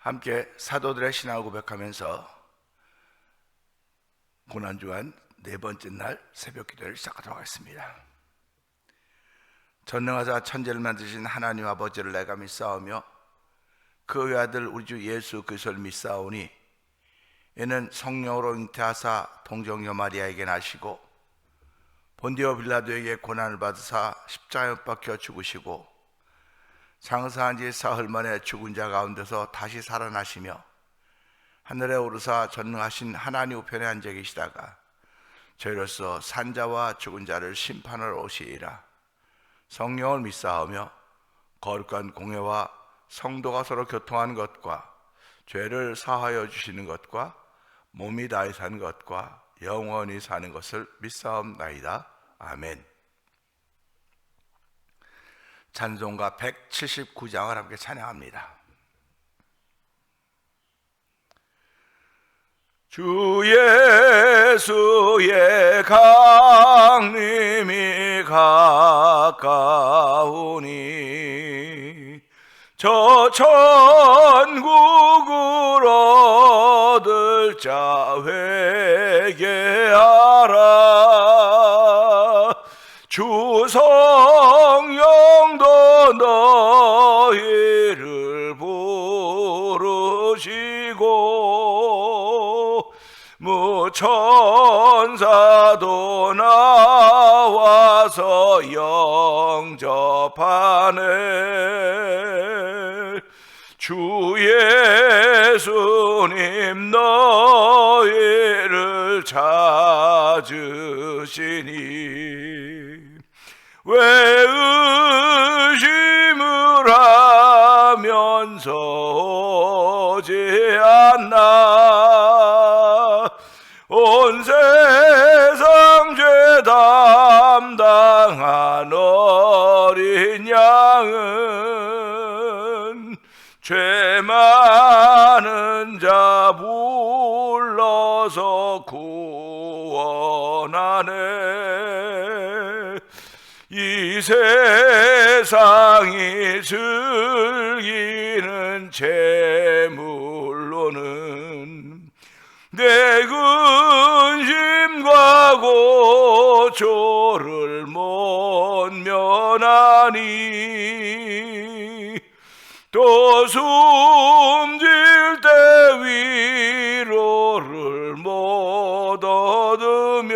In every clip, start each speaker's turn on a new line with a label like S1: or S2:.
S1: 함께 사도들의 신앙을 고백하면서 고난주간 네 번째 날 새벽 기도를 시작하도록 하겠습니다. 전능하사 천지를 만드신 하나님 아버지를 내가 믿사오며 그 외아들 우리 주 예수 그리스도를 믿사오니 이는 성령으로 잉태하사 동정녀 마리아에게 나시고 본디오 빌라도에게 고난을 받으사 십자가에 못 박혀 죽으시고 장사한 지 사흘 만에 죽은 자 가운데서 다시 살아나시며 하늘에 오르사 전능하신 하나님 우편에 앉아 계시다가 저희로서 산자와 죽은 자를 심판하러 오시리라. 성령을 믿사오며 거룩한 공회와 성도가 서로 교통하는 것과 죄를 사하여 주시는 것과 몸이 다해 사는 것과 영원히 사는 것을 믿사옵나이다. 아멘. 찬송가 179장을 함께 찬양합니다. 주 예수의 강림이 가까우니 저 천국을 얻을 자 회개하라. 주 성령도 너희를 부르시고 무천사도 나와서 영접하네. 주 예수님 너희를 찾으시니 왜 의심을 하면서 오지 않나. 온 세상 죄 담당한 어린 양은 죄 많은 자 불러서 구원하네. 이 세상이 즐기는 재물로는 내 근심과 고초를 못 면하니 또 숨질 때 위로를 못 얻으며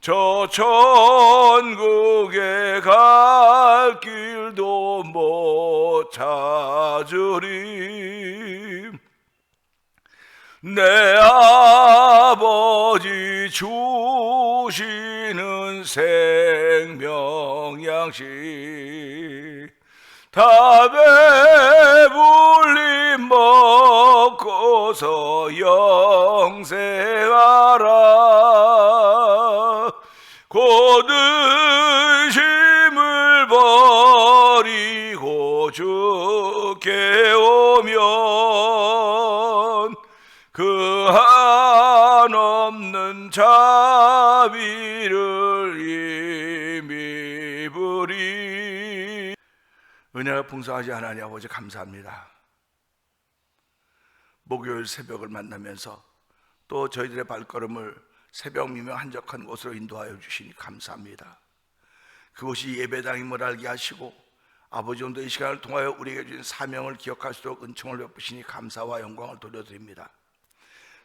S1: 저 천국에 갈 길도 못 찾으리. 내 아버지 주시는 생명 양식 다 배불리 먹고서 영생하라. 고든심을 버리고 주께 오면 그 한없는 자비를 힘입으리. 은혜가 풍성하신 하나님 아버지 감사합니다. 목요일 새벽을 만나면서 또 저희들의 발걸음을 새벽 미명 한적한 곳으로 인도하여 주시니 감사합니다. 그곳이 예배당임을 알게 하시고 아버지 오늘도 이 시간을 통하여 우리에게 주신 사명을 기억할 수 있도록 은총을 베푸시니 감사와 영광을 돌려드립니다.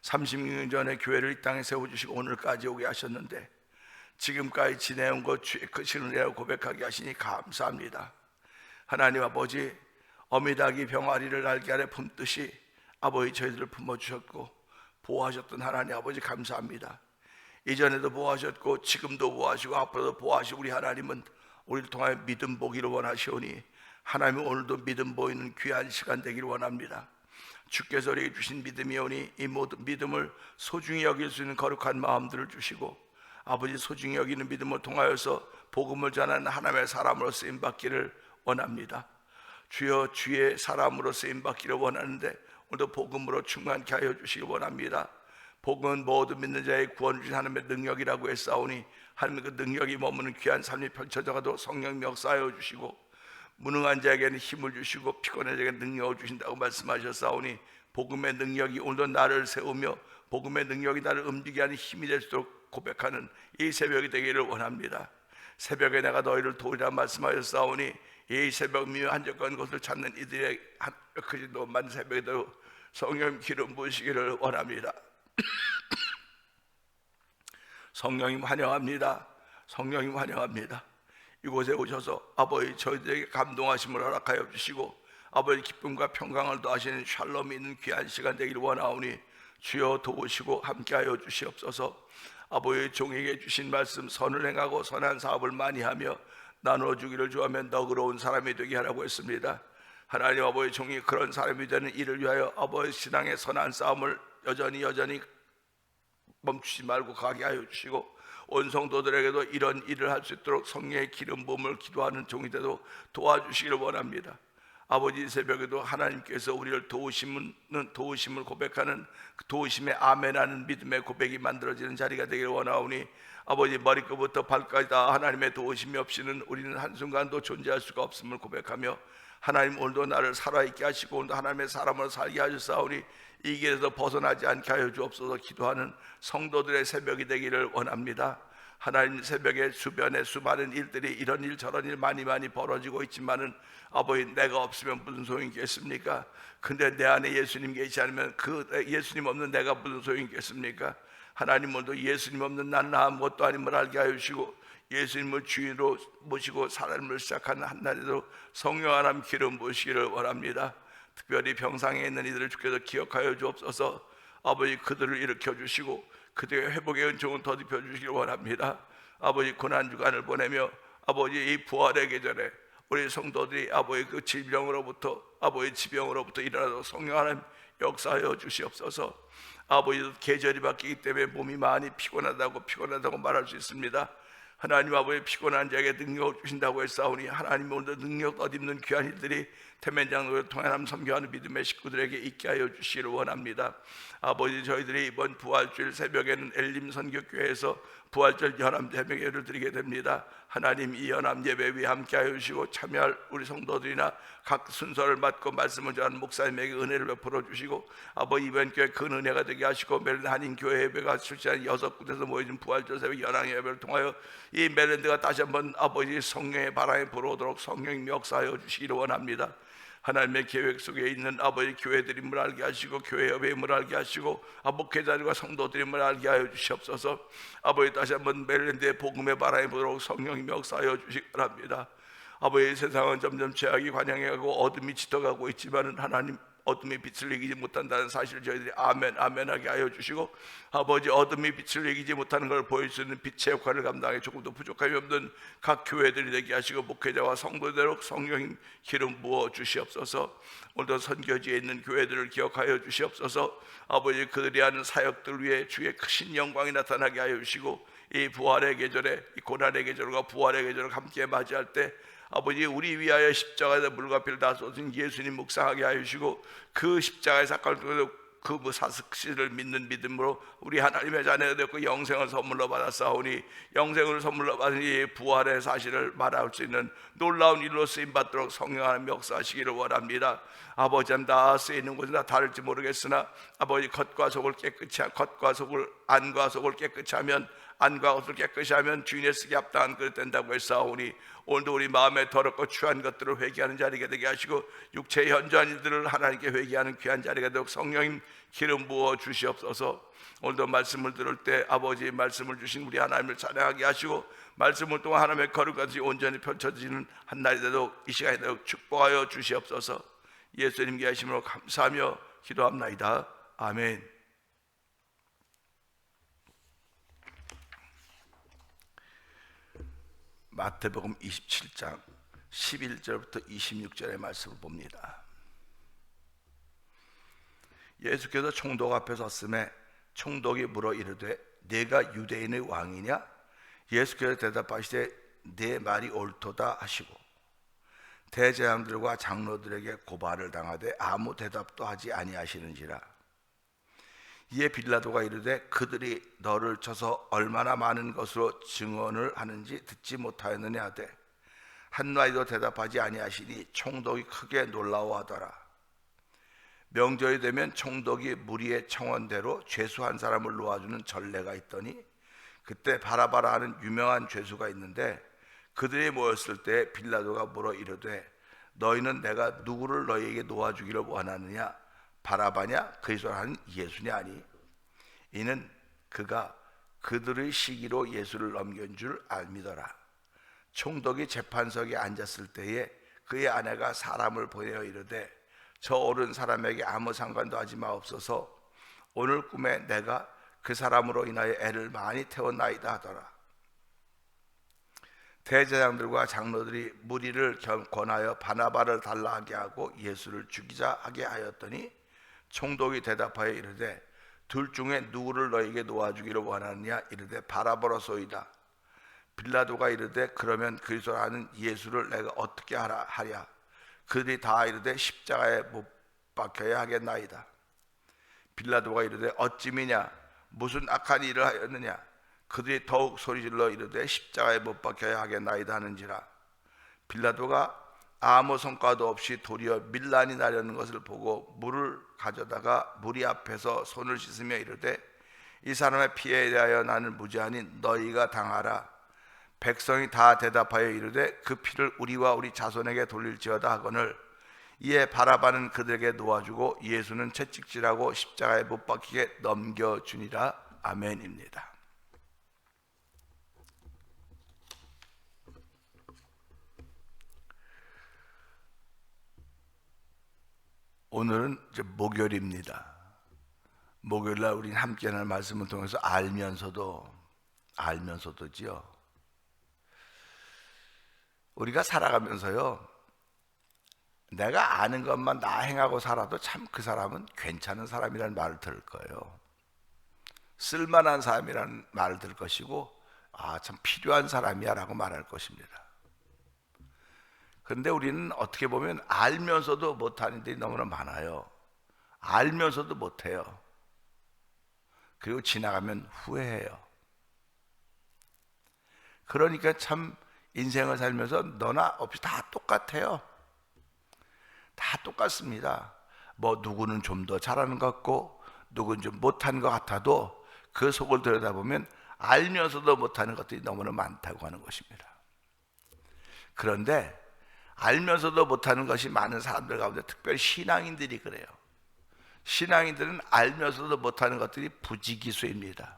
S1: 36년 전에 교회를 이 땅에 세워주시고 오늘까지 오게 하셨는데 지금까지 지내온 것 주의 크신 은혜라고 고백하게 하시니 감사합니다. 하나님 아버지, 어미닭이 병아리를 날개 아래 품듯이 아버지 저희들을 품어주셨고 보호하셨던 하나님 아버지 감사합니다. 이전에도 보호하셨고 지금도 보호하시고 앞으로도 보호하시고 우리 하나님은 우리를 통하여 믿음 보기를 원하시오니 하나님은 오늘도 믿음 보이는 귀한 시간 되기를 원합니다. 주께서 우리에게 주신 믿음이오니 이 모든 믿음을 소중히 여길 수 있는 거룩한 마음들을 주시고 아버지 소중히 여기는 믿음을 통하여서 복음을 전하는 하나님의 사람으로 쓰임받기를 원합니다. 주여 주의 사람으로 쓰임받기를 원하는데 오늘도 복음으로 충만케 하여 주시기 원합니다. 복음은 모든 믿는 자의 구원을 주신 하나님의 능력이라고 했사오니 하나님의 그 능력이 머무는 귀한 삶이 펼쳐져가도 성령 역사하여 주시고 무능한 자에게는 힘을 주시고 피곤한 자에게 능력을 주신다고 말씀하셨사오니 복음의 능력이 오늘도 나를 세우며 복음의 능력이 나를 움직이게 하는 힘이 될 수 있도록 고백하는 이 새벽이 되기를 원합니다. 새벽에 내가 너희를 도우리라 말씀하셨사오니 이 새벽 미며 한적한 곳을 찾는 이들의 크지도 많은 새벽에도 성령 기름 부으시기를 원합니다. 성령님 환영합니다. 성령님 환영합니다. 이곳에 오셔서 아버지 저희들에게 감동하심을 허락하여 주시고 아버지 기쁨과 평강을 더하시는 샬롬이 있는 귀한 시간 되기를 원하오니 주여 도우시고 함께하여 주시옵소서. 아버지 종에게 주신 말씀 선을 행하고 선한 사업을 많이 하며 나눠주기를 좋아하면 너그러운 사람이 되게 하라고 했습니다. 하나님 아버지 종이 그런 사람이 되는 일을 위하여 아버지 신앙의 선한 싸움을 여전히 멈추지 말고 가게 하여 주시고 온 성도들에게도 이런 일을 할 수 있도록 성령의 기름 부음을 기도하는 종이 되도록 도와주시기를 원합니다. 아버지 새벽에도 하나님께서 우리를 도우심을 고백하는 그 도우심의 아멘하는 믿음의 고백이 만들어지는 자리가 되기를 원하오니 아버지 머리끝부터 발까지 다 하나님의 도우심이 없이는 우리는 한순간도 존재할 수가 없음을 고백하며 하나님 오늘도 나를 살아있게 하시고 오늘도 하나님의 사람으로 살게 하셨사오니 이 길에서 벗어나지 않게 하여 주옵소서. 기도하는 성도들의 새벽이 되기를 원합니다. 하나님 새벽에 주변에 수많은 일들이 이런 일 저런 일 많이 벌어지고 있지만은 아버지 내가 없으면 무슨 소용이 있겠습니까? 근데 내 안에 예수님 계시지 않으면 그 예수님 없는 내가 무슨 소용이 있겠습니까? 하나님 오늘도 예수님 없는 나는 아무것도 아님을 알게 하여 주시고 예수님을 주인으로 모시고 삶을 시작하는 한날에도 성령 하나님 기름 부으시기를 원합니다. 특별히 병상에 있는 이들을 주께서 기억하여 주옵소서. 아버지 그들을 일으켜 주시고 그들의 회복의 은총을 더딥혀 주시기를 원합니다. 아버지 고난주간을 보내며 아버지 이 부활의 계절에 우리 성도들이 아버지 그 아버지 지병으로부터 일어나서 성령 하나님 역사하여 주시옵소서. 아버지 계절이 바뀌기 때문에 몸이 많이 피곤하다고 말할 수 있습니다. 하나님 아버지 피곤한 자에게 능력을 주신다고 했사오니 하나님 오늘도 능력 덧입는 귀한 일들이 태면장로를 통해 하나님 섬겨하는 믿음의 식구들에게 있게 하여 주시기를 원합니다. 아버지 저희들이 이번 부활주일 새벽에는 엘림 선교교회에서 부활절 연합 예배를 드리게 됩니다. 하나님 이 연합 예배 위에 함께 하여 주시고 참여할 우리 성도들이나 각 순서를 맡고 말씀을 전하는 목사님에게 은혜를 베풀어 주시고 아버지 이번 교회 큰 은혜가 되게 하시고 메릴랜드 한인교회 예배가 출시한 6군데서 모여진 부활절 새벽 연합 예배를 통하여 이 메릴랜드가 다시 한번 아버지 성령의 바람이 불어오도록 성령님 역사하여 주시기를 원합니다. 하나님의 계획 속에 있는 아버지 교회들임을 알게 하시고 교회 협회임을 알게 하시고 목회자들과 성도들임을 알게 하여 주시옵소서. 아버지 다시 한번 메릴랜드의 복음의 바람이 불어오도록 성령님 역사하여 주시기 바랍니다. 아버지 세상은 점점 죄악이 관영해가고 어둠이 짙어가고 있지만 하나님 어둠이 빛을 이기지 못한다는 사실을 저희들이 아멘하게 하여 주시고 아버지 어둠이 빛을 이기지 못하는 걸 보일 수 있는 빛의 역할을 감당해 조금도 부족함이 없는 각 교회들이 되게 하시고 목회자와 성도대로 성령님 기름 부어 주시옵소서. 오늘도 선교지에 있는 교회들을 기억하여 주시옵소서. 아버지 그들이 하는 사역들 위해 주의 크신 영광이 나타나게 하여 주시고 이 부활의 계절에 이 고난의 계절과 부활의 계절을 함께 맞이할 때 아버지 우리 위하여 십자가에서 물과 피를 다 쏟으신 예수님 묵상하게 하여 주시고 그 십자가의 사건을 통해서 그 사실을 믿는 믿음으로 우리 하나님의 자녀가 되었고 영생을 선물로 받았사오니 영생을 선물로 받은 이 부활의 사실을 말할 수 있는 놀라운 일로 쓰임받도록 성령 하나님 역사하시기를 원합니다. 아버지는 다 쓰이는 곳은 다 다를지 모르겠으나 아버지 안과 속을 깨끗이 하면 안과 옷을 깨끗이 하면 주인의 쓰기 합당한 그릇 된다고 했사오니 오늘도 우리 마음에 더럽고 추한 것들을 회개하는 자리가 되게 하시고 육체의 현저한 일들을 하나님께 회개하는 귀한 자리가 되고 성령님 기름 부어 주시옵소서. 오늘도 말씀을 들을 때 아버지 말씀을 주신 우리 하나님을 찬양하게 하시고 말씀을 통한 하나님의 거룩까지 온전히 펼쳐지는 한날이 되도록 이 시간에 되도록 축복하여 주시옵소서. 예수님께 하심으로 감사하며 기도합나이다. 아멘. 마태복음 27장 11절부터 26절의 말씀을 봅니다. 예수께서 총독 앞에 섰음에 총독이 물어 이르되 네가 유대인의 왕이냐? 예수께서 대답하시되 네 말이 옳도다 하시고 대제사장들과 장로들에게 고발을 당하되 아무 대답도 하지 아니하시는지라. 이에 빌라도가 이르되 그들이 너를 쳐서 얼마나 많은 것으로 증언을 하는지 듣지 못하였느냐 하되 한마디도 대답하지 아니하시니 총독이 크게 놀라워하더라. 명절이 되면 총독이 무리의 청원대로 죄수 한 사람을 놓아주는 전례가 있더니 그때 바라바라 하는 유명한 죄수가 있는데 그들이 모였을 때 빌라도가 물어 이르되 너희는 내가 누구를 너희에게 놓아주기를 원하느냐? 바라바냐? 그리스도라 하는 예수냐 하니 이는 그가 그들의 시기로 예수를 넘긴 줄 알미더라. 총독이 재판석에 앉았을 때에 그의 아내가 사람을 보내어 이르되 저 옳은 사람에게 아무 상관도 하지 마옵소서. 오늘 꿈에 내가 그 사람으로 인하여 애를 많이 태웠나이다 하더라. 대제사장들과 장로들이 무리를 권하여 바나바를 달라하게 하고 예수를 죽이자 하게 하였더니 총독이 대답하여 이르되 둘 중에 누구를 너에게 놓아주기를 원하느냐? 이르되 바라바로소이다. 빌라도가 이르되 그러면 그리스도라는 예수를 내가 어떻게 하랴? 그들이 다 이르되 십자가에 못 박혀야 하겠나이다. 빌라도가 이르되 어찌미냐? 무슨 악한 일을 하였느냐? 그들이 더욱 소리질러 이르되 십자가에 못 박혀야 하겠나이다 하는지라. 빌라도가 아무 성과도 없이 도리어 밀란이 나려는 것을 보고 물을 가져다가 무리 앞에서 손을 씻으며 이르되 이 사람의 피해에 대하여 나는 무죄하니 너희가 당하라. 백성이 다 대답하여 이르되 그 피를 우리와 우리 자손에게 돌릴지어다 하거늘 이에 바라바는 그들에게 놓아주고 예수는 채찍질하고 십자가에 못 박히게 넘겨주니라. 아멘입니다. 오늘은 이제 목요일입니다. 목요일날 우리는 함께 하는 말씀을 통해서 알면서도지요. 우리가 살아가면서요, 내가 아는 것만 다 행하고 살아도 참 그 사람은 괜찮은 사람이라는 말을 들을 거예요. 쓸만한 사람이라는 말을 들을 것이고, 참 필요한 사람이야 라고 말할 것입니다. 그런데 우리는 어떻게 보면 알면서도 못하는 일이 너무나 많아요. 알면서도 못해요. 그리고 지나가면 후회해요. 그러니까 참 인생을 살면서 너나 없이 다 똑같아요. 다 똑같습니다. 뭐 누구는 좀 더 잘하는 것 같고 누구는 좀 못하는 것 같아도 그 속을 들여다보면 알면서도 못하는 것들이 너무나 많다고 하는 것입니다. 그런데 알면서도 못하는 것이 많은 사람들 가운데 특별히 신앙인들이 그래요. 신앙인들은 알면서도 못하는 것들이 부지기수입니다.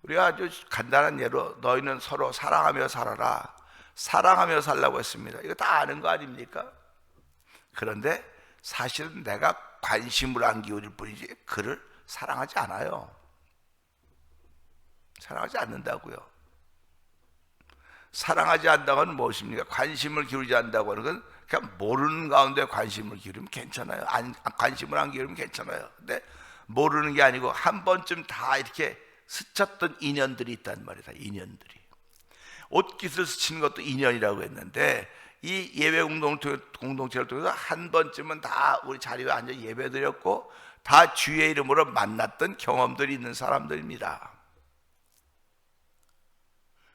S1: 우리가 아주 간단한 예로 너희는 서로 사랑하며 살아라, 사랑하며 살라고 했습니다. 이거 다 아는 거 아닙니까? 그런데 사실은 내가 관심을 안 기울일 뿐이지 그를 사랑하지 않아요. 사랑하지 않는다고요. 사랑하지 않는다는 건 무엇입니까? 관심을 기울이지 않는다고 하는 건 그냥 모르는 가운데 관심을 기울이면 괜찮아요. 관심을 안 기울이면 괜찮아요. 근데 모르는 게 아니고 한 번쯤 다 이렇게 스쳤던 인연들이 있단 말이다. 인연들이. 옷깃을 스치는 것도 인연이라고 했는데 이 예배 공동체를 통해서 한 번쯤은 다 우리 자리에 앉아 예배드렸고 다 주의 이름으로 만났던 경험들이 있는 사람들입니다.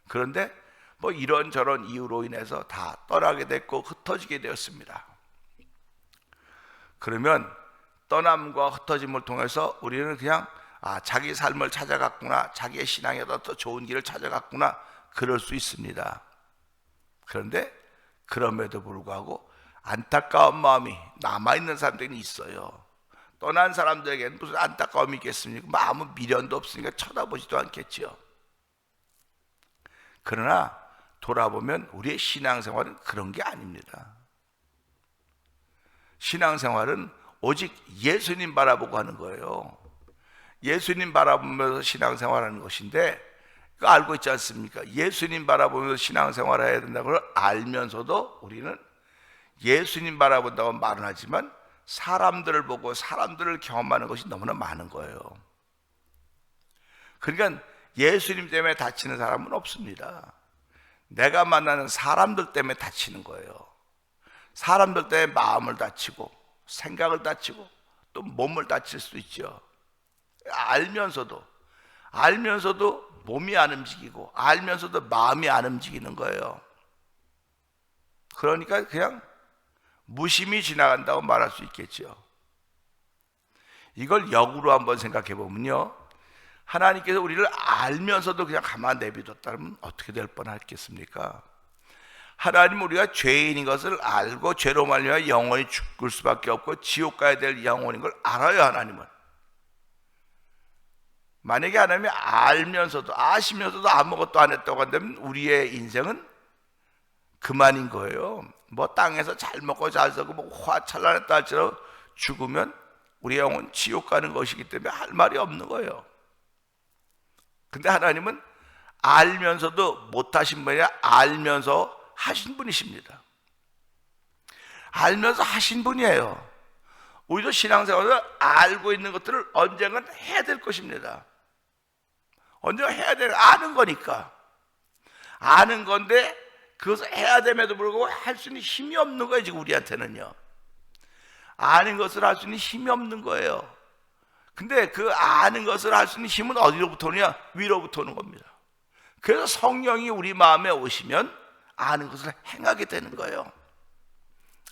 S1: 그런데 뭐 이런저런 이유로 인해서 다 떠나게 됐고 흩어지게 되었습니다. 그러면 떠남과 흩어짐을 통해서 우리는 그냥 자기 삶을 찾아갔구나, 자기의 신앙에 더 좋은 길을 찾아갔구나, 그럴 수 있습니다. 그런데 그럼에도 불구하고 안타까운 마음이 남아있는 사람들이 있어요. 떠난 사람들에게는 무슨 안타까움이 있겠습니까? 뭐 아무 미련도 없으니까 쳐다보지도 않겠죠. 그러나 돌아보면 우리의 신앙생활은 그런 게 아닙니다. 신앙생활은 오직 예수님 바라보고 하는 거예요. 예수님 바라보면서 신앙생활하는 것인데 그거 알고 있지 않습니까? 예수님 바라보면서 신앙생활해야 된다는 걸 알면서도 우리는 예수님 바라본다고 말은 하지만 사람들을 보고 사람들을 경험하는 것이 너무나 많은 거예요. 그러니까 예수님 때문에 다치는 사람은 없습니다. 내가 만나는 사람들 때문에 다치는 거예요. 사람들 때문에 마음을 다치고 생각을 다치고 또 몸을 다칠 수 있죠. 알면서도 몸이 안 움직이고 알면서도 마음이 안 움직이는 거예요. 그러니까 그냥 무심히 지나간다고 말할 수 있겠죠. 이걸 역으로 한번 생각해 보면요, 하나님께서 우리를 알면서도 그냥 가만 내비뒀다면 어떻게 될 뻔했겠습니까? 하나님은 우리가 죄인인 것을 알고 죄로 말미암아 영원히 죽을 수밖에 없고 지옥 가야 될 영혼인 걸 알아요. 하나님은 만약에 하나님이 알면서도 아시면서도 아무것도 안 했다고 한다면 우리의 인생은 그만인 거예요. 뭐 땅에서 잘 먹고 잘 살고 뭐 화찬란했다 할지라도 죽으면 우리 영혼 지옥 가는 것이기 때문에 할 말이 없는 거예요. 근데 하나님은 알면서도 못하신 분이 아니라 알면서 하신 분이십니다. 알면서 하신 분이에요. 우리도 신앙생활에서 알고 있는 것들을 언젠간 해야 될 것입니다. 언젠가 해야 될, 아는 거니까. 아는 건데 그것을 해야 됨에도 불구하고 할 수 있는 힘이 없는 거예요. 지금 우리한테는요, 아는 것을 할 수 있는 힘이 없는 거예요. 근데 그 아는 것을 할 수 있는 힘은 어디로부터 오느냐? 위로부터 오는 겁니다. 그래서 성령이 우리 마음에 오시면 아는 것을 행하게 되는 거예요.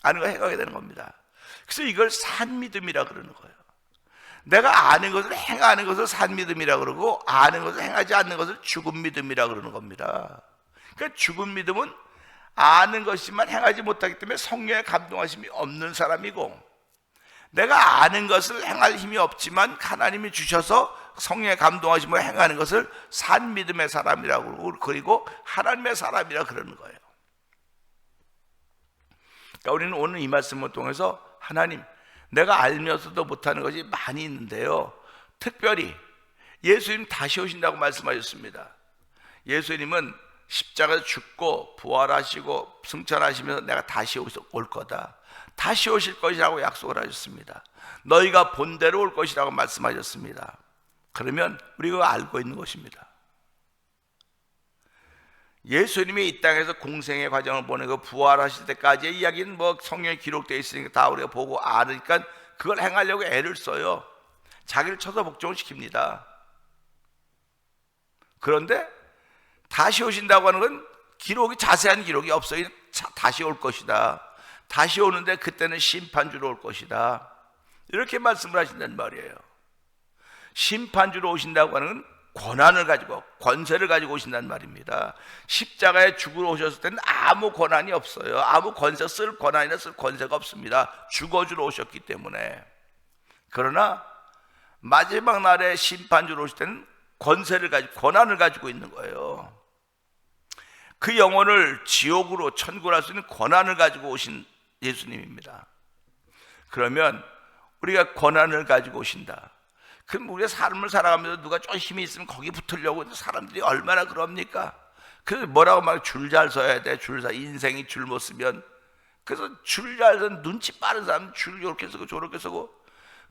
S1: 아는 걸 행하게 되는 겁니다. 그래서 이걸 산믿음이라 그러는 거예요. 내가 아는 것을 행하는 것을 산믿음이라 그러고 아는 것을 행하지 않는 것을 죽은 믿음이라 그러는 겁니다. 그러니까 죽은 믿음은 아는 것이지만 행하지 못하기 때문에 성령의 감동하심이 없는 사람이고, 내가 아는 것을 행할 힘이 없지만 하나님이 주셔서 성령의 감동하심으로 행하는 것을 산 믿음의 사람이라고 그러고, 그리고 하나님의 사람이라 그러는 거예요. 그러니까 우리는 오늘 이 말씀을 통해서 하나님, 내가 알면서도 못하는 것이 많이 있는데요, 특별히 예수님 다시 오신다고 말씀하셨습니다. 예수님은 십자가에서 죽고 부활하시고 승천하시면서 내가 다시 올 거다, 다시 오실 것이라고 약속을 하셨습니다. 너희가 본대로 올 것이라고 말씀하셨습니다. 그러면 우리가 알고 있는 것입니다. 예수님이 이 땅에서 공생의 과정을 보내고 부활하실 때까지의 이야기는 뭐 성경에 기록되어 있으니까 다 우리가 보고 아니까 그걸 행하려고 애를 써요. 자기를 쳐서 복종을 시킵니다. 그런데 다시 오신다고 하는 건 기록이, 자세한 기록이 없어요. 다시 올 것이다, 다시 오는데 그때는 심판주로 올 것이다, 이렇게 말씀을 하신단 말이에요. 심판주로 오신다고 하는 건 권한을 가지고, 권세를 가지고 오신단 말입니다. 십자가에 죽으러 오셨을 때는 아무 권한이 없어요. 아무 권세, 쓸 권한이나 쓸 권세가 없습니다. 죽어주러 오셨기 때문에. 그러나 마지막 날에 심판주로 오실 때는 권세를 가지고, 권한을 가지고 있는 거예요. 그 영혼을 지옥으로 천국을 할 수 있는 권한을 가지고 오신 예수님입니다. 그러면 우리가 권한을 가지고 오신다, 그럼 우리가 삶을 살아가면서 누가 좀 힘이 있으면 거기 붙으려고 사람들이 얼마나 그럽니까? 그래서 뭐라고 막 줄 잘 서야 돼, 인생이 줄 못 쓰면. 그래서 줄 잘 서는 눈치 빠른 사람은 줄 이렇게 서고 저렇게 서고,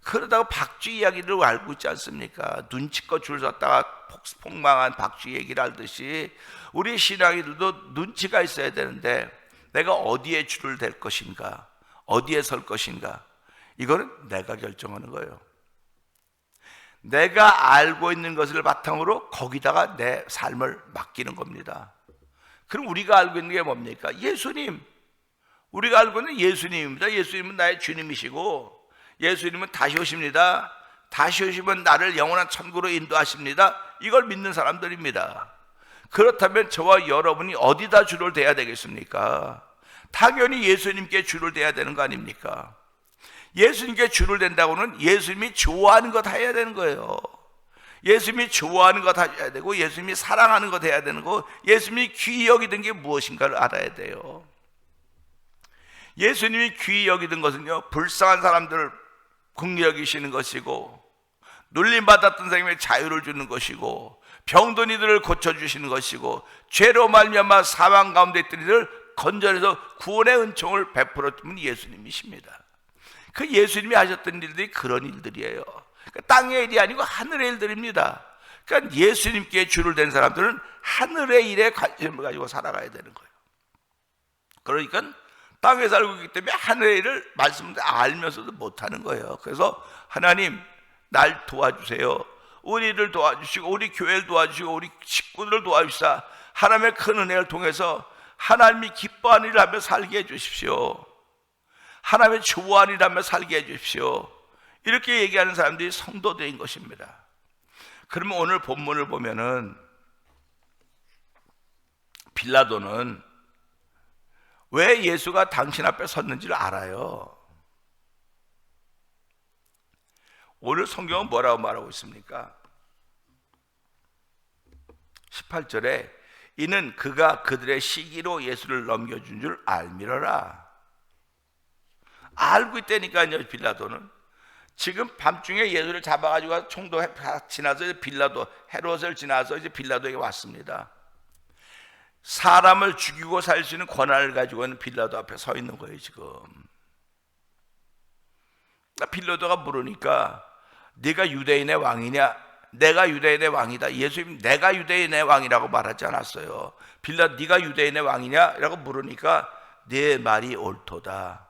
S1: 그러다가 박쥐 이야기를 알고 있지 않습니까? 눈치껏 줄 섰다가 폭망한 박쥐 얘기를 알듯이 우리 신앙인들도 눈치가 있어야 되는데, 내가 어디에 줄을 댈 것인가, 어디에 설 것인가, 이거는 내가 결정하는 거예요. 내가 알고 있는 것을 바탕으로 거기다가 내 삶을 맡기는 겁니다. 그럼 우리가 알고 있는 게 뭡니까? 예수님. 우리가 알고 있는 예수님입니다. 예수님은 나의 주님이시고, 예수님은 다시 오십니다. 다시 오시면 나를 영원한 천국으로 인도하십니다. 이걸 믿는 사람들입니다. 그렇다면 저와 여러분이 어디다 줄을 대야 되겠습니까? 당연히 예수님께 줄을 대야 되는 거 아닙니까? 예수님께 줄을 댄다고는 예수님이 좋아하는 것 해야 되는 거예요. 예수님이 좋아하는 것 해야 되고, 예수님이 사랑하는 것 해야 되는 거, 예수님이 귀히 여기던 게 무엇인가를 알아야 돼요. 예수님이 귀히 여기던 것은요, 불쌍한 사람들을 긍휼히 여기시는 것이고, 눌림받았던 사람에게 자유를 주는 것이고, 병든 이들을 고쳐주시는 것이고, 죄로 말미암아 사망 가운데 있던 이들을 건져내서 구원의 은총을 베풀어 주는 예수님이십니다. 그 예수님이 하셨던 일들이 그런 일들이에요. 그러니까 땅의 일이 아니고 하늘의 일들입니다. 그러니까 예수님께 줄을 댄 사람들은 하늘의 일에 관심을 가지고 살아가야 되는 거예요. 그러니까 땅에 살고 있기 때문에 하늘의 일을 말씀을 알면서도 못하는 거예요. 그래서 하나님, 날 도와주세요. 우리를 도와주시고, 우리 교회를 도와주시고, 우리 식구들을 도와주시사 하나님의 큰 은혜를 통해서 하나님이 기뻐하는 일을 하며 살게 해주십시오. 하나님의 좋아하는 일을 하며 살게 해주십시오. 이렇게 얘기하는 사람들이 성도들인 것입니다. 그러면 오늘 본문을 보면은 빌라도는 왜 예수가 당신 앞에 섰는지를 알아요. 오늘 성경은 뭐라고 말하고 있습니까? 18절에 이는 그가 그들의 시기로 예수를 넘겨준 줄 알미러라. 알고 있다니까요. 빌라도는 지금 밤중에 예수를 잡아가지고 총도 지나서 빌라도 헤롯을 지나서 이제 빌라도에게 왔습니다. 사람을 죽이고 살 수 있는 권한을 가지고 있는 빌라도 앞에 서 있는 거예요. 지금 빌라도가 물으니까 네가 유대인의 왕이냐? 내가 유대인의 왕이다. 예수님 내가 유대인의 왕이라고 말하지 않았어요. 빌라도 네가 유대인의 왕이냐? 라고 물으니까 네 말이 옳도다.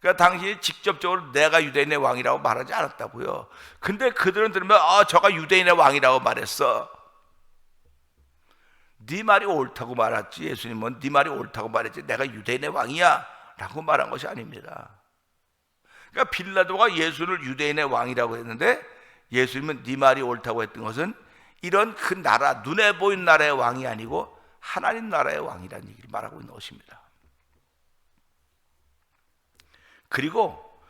S1: 그러니까 당신이 직접적으로 내가 유대인의 왕이라고 말하지 않았다고요. 근데 그들은 들으면 저가 유대인의 왕이라고 말했어. 네 말이 옳다고 말했지. 예수님은 네 말이 옳다고 말했지 내가 유대인의 왕이야 라고 말한 것이 아닙니다. 그러니까 빌라도가 예수를 유대인의 왕이라고 했는데 예수님은 네 말이 옳다고 했던 것은 이런 그 나라, 눈에 보이는 나라의 왕이 아니고 하나님 나라의 왕이라는 얘기를 말하고 있는 것입니다. 그리고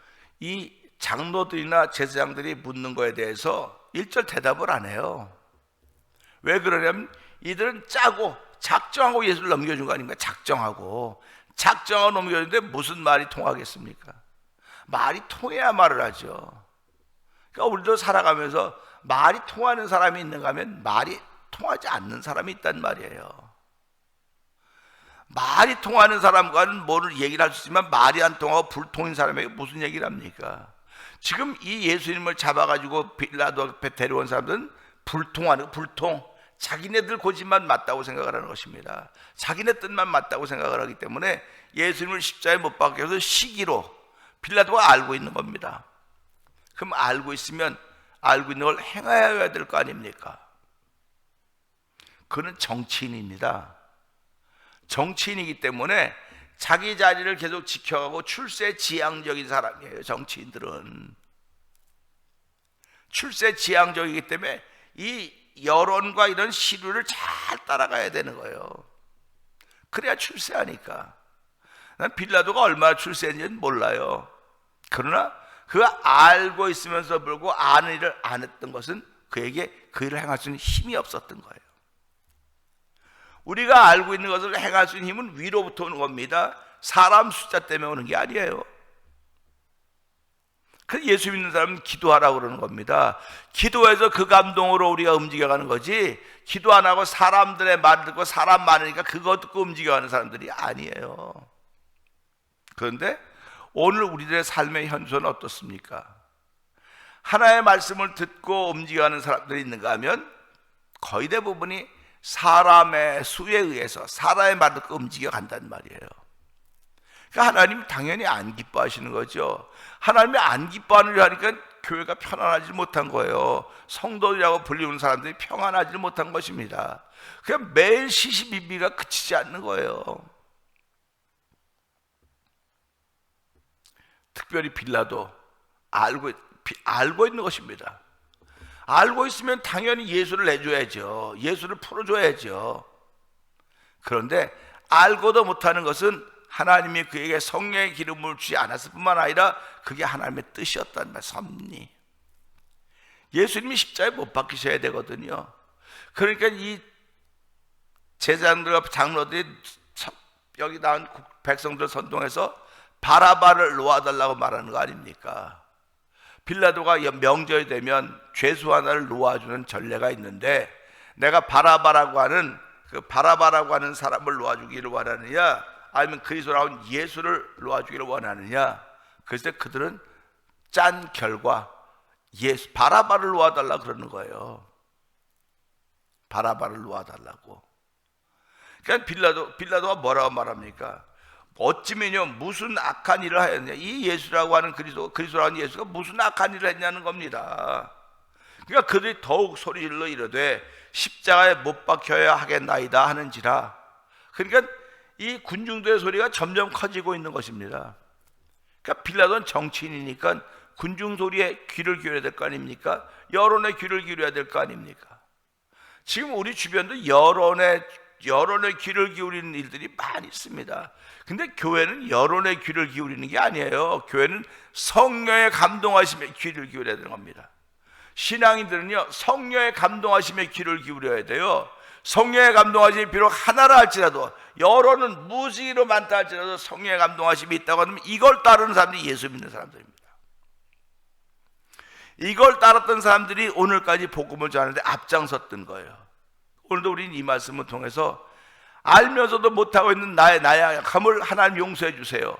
S1: 이 장로들이나 제사장들이 묻는 거에 대해서 일절 대답을 안 해요. 왜 그러냐면 이들은 짜고 작정하고 예수를 넘겨준 거 아닙니까? 작정하고 넘겨주는데 무슨 말이 통하겠습니까? 말이 통해야 말을 하죠. 그러니까 우리도 살아가면서 말이 통하는 사람이 있는가 하면 말이 통하지 않는 사람이 있단 말이에요. 말이 통하는 사람과는 뭐를 얘기를 할 수 있지만 말이 안 통하고 불통인 사람에게 무슨 얘기를 합니까? 지금 이 예수님을 잡아가지고 빌라도 앞에 데려온 사람들은 불통, 자기네들 고집만 맞다고 생각을 하는 것입니다. 자기네 뜻만 맞다고 생각을 하기 때문에 예수님을 십자가에 못 박게 해서 시기로 빌라도가 알고 있는 겁니다. 그럼 알고 있으면 알고 있는 걸 행해야 될 거 아닙니까? 그는 정치인입니다. 정치인이기 때문에 자기 자리를 계속 지켜가고 출세지향적인 사람이에요. 정치인들은 출세지향적이기 때문에 이 여론과 이런 시류를 잘 따라가야 되는 거예요. 그래야 출세하니까. 난 빌라도가 얼마나 출세했는지는 몰라요. 그러나 그가 알고 있으면서 불구하고 아는 일을 안 했던 것은 그에게 그 일을 행할 수 있는 힘이 없었던 거예요. 우리가 알고 있는 것을 행할 수 있는 힘은 위로부터 오는 겁니다. 사람 숫자 때문에 오는 게 아니에요. 그래서 예수 믿는 사람은 기도하라고 그러는 겁니다. 기도해서 그 감동으로 우리가 움직여가는 거지, 기도 안 하고 사람들의 말을 듣고 사람 많으니까 그거 듣고 움직여가는 사람들이 아니에요. 그런데 오늘 우리들의 삶의 현수는 어떻습니까? 하나의 말씀을 듣고 움직여가는 사람들이 있는가 하면 거의 대부분이 사람의 수에 의해서 사람의 말을 듣고 움직여간단 말이에요. 그러니까 하나님 당연히 안 기뻐하시는 거죠. 하나님이 안 기뻐하는 일 하니까 교회가 편안하지 못한 거예요. 성도들이라고 불리는 사람들이 평안하지 못한 것입니다. 그냥 매일 시시비비가 그치지 않는 거예요. 특별히 빌라도 알고 있는 것입니다. 알고 있으면 당연히 예수를 내줘야죠. 예수를 풀어줘야죠. 그런데 알고도 못하는 것은 하나님이 그에게 성령의 기름을 주지 않았을 뿐만 아니라 그게 하나님의 뜻이었단 말이에요. 섭리. 예수님이 십자가에 못 박히셔야 되거든요. 그러니까 이 제사장들과 장로들이 여기 나온 백성들 선동해서 바라바를 놓아달라고 말하는 거 아닙니까? 빌라도가 명절이 되면 죄수 하나를 놓아주는 전례가 있는데, 내가 바라바라고 하는 사람을 놓아주기를 원하느냐, 아니면 그리스도 나온 예수를 놓아주기를 원하느냐. 그래서 그들은 짠 결과 바라바를 놓아달라고 그러는 거예요. 바라바를 놓아달라고. 그러니까 빌라도가 뭐라고 말합니까? 어찌면요 무슨 악한 일을 하였냐, 이 예수라고 하는 그리스도라고 하는 예수가 무슨 악한 일을 했냐는 겁니다. 그러니까 그들이 더욱 소리질러 이르되 십자가에 못 박혀야 하겠나이다 하는지라. 그러니까 이 군중들의 소리가 점점 커지고 있는 것입니다. 그러니까 빌라도는 정치인이니까 군중 소리에 귀를 기울여야 될 거 아닙니까? 여론에 귀를 기울여야 될 거 아닙니까? 지금 우리 주변도 여론에 귀를 기울이는 일들이 많이 있습니다. 근데 교회는 여론에 귀를 기울이는 게 아니에요. 교회는 성령의 감동하심에 귀를 기울여야 되는 겁니다. 신앙인들은요, 성령의 감동하심에 귀를 기울여야 돼요. 성령의 감동하심이 비록 하나라 할지라도, 여론은 무지로 많다 할지라도 성령의 감동하심이 있다고 하면 이걸 따르는 사람들이 예수 믿는 사람들입니다. 이걸 따랐던 사람들이 오늘까지 복음을 전하는데 앞장섰던 거예요. 오늘도 우리는 이 말씀을 통해서 알면서도 못하고 있는 나의 나약함을 하나님 용서해 주세요.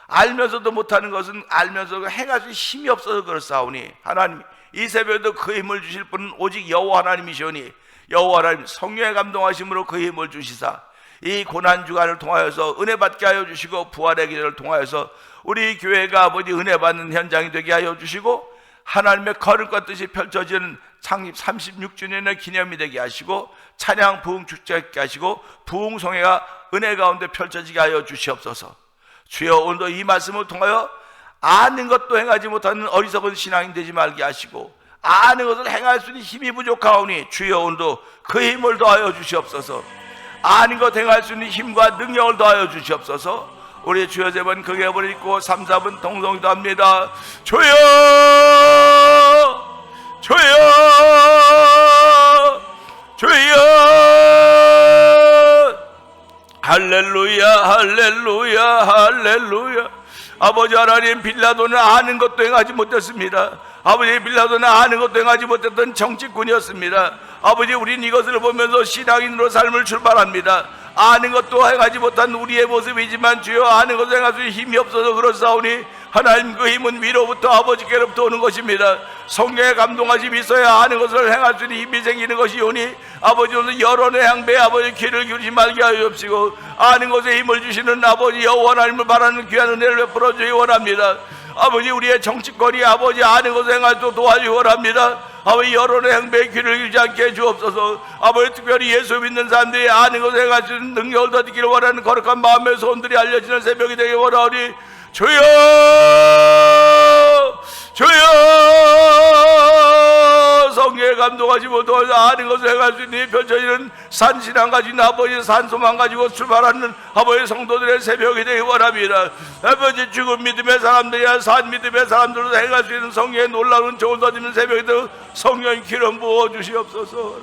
S1: 알면서도 못하는 것은 알면서도 행할 수 힘이 없어서 그렇사오니 하나님 이 새벽에도 그 힘을 주실 분은 오직 여호와 하나님이시오니 여호와 하나님 성령의 감동하심으로 그 힘을 주시사 이 고난주간을 통하여서 은혜 받게 하여 주시고 부활의 기회를 통하여서 우리 교회가 아버지 은혜 받는 현장이 되게 하여 주시고 하나님의 거룩과 뜻이 펼쳐지는 창립 36주년의 기념이 되게 하시고 찬양 부흥 축제하게 하시고 부흥성회가 은혜 가운데 펼쳐지게 하여 주시옵소서. 주여 오늘도 이 말씀을 통하여 아는 것도 행하지 못하는 어리석은 신앙인 되지 말게 하시고 아는 것을 행할 수 있는 힘이 부족하오니 주여 오늘도 그 힘을 더하여 주시옵소서. 아는 것 행할 수 있는 힘과 능력을 더하여 주시옵소서. 우리 주여 세 번 크게 버리고 3, 4분 동성기도 합니다. 주여 주여 주여 할렐루야 할렐루야 할렐루야. 아버지 하나님, 빌라도는 아는 것도 행하지 못했습니다. 아버지, 빌라도는 아는 것도 행하지 못했던 정치꾼이었습니다. 아버지, 우린 이것을 보면서 신앙인으로 삶을 출발합니다. 아는 것도 행하지 못한 우리의 모습이지만 주여 아는 것을 행할 수 있는 힘이 없어서 그렇사오니 하나님 그 힘은 위로부터 아버지께로부터 오는 것입니다. 성령의 감동하심이 있어야 아는 것을 행할 수 있는 힘이 생기는 것이오니 아버지 오늘 여론의 향배에 아버지 귀를 기울이지 말게 하여 주옵시고 아는 것에 힘을 주시는 아버지 여호와 하나님을 바라는 귀한 은혜를 베풀어 주기 원합니다. 아버지, 우리의 정치권이 아버지 아는 것을 행할 수 도와주기 원합니다. 아버지, 여론의 향배에 귀를 기울이지 않게 해 주옵소서. 아버지, 특별히 예수 믿는 사람들이 아는 것을 행할 수 있는 능력을 더디기를 원하는 거룩한 마음의 소원들이 알려지는 새벽이 되기 원하오니 주여 주여 성령의 감동하시고 또 아는 것을 행할 수 있는 펼쳐지는 산신앙 가진 아버지 산소만 가지고 출발하는 아버지 성도들의 새벽이 되기 원합니다. 아버지, 죽은 믿음의 사람들이야 산 믿음의 사람들도 행할 수 있는 성령의 놀라운 좋은 더 있는 새벽이 되어 성령 기름 부어 주시옵소서.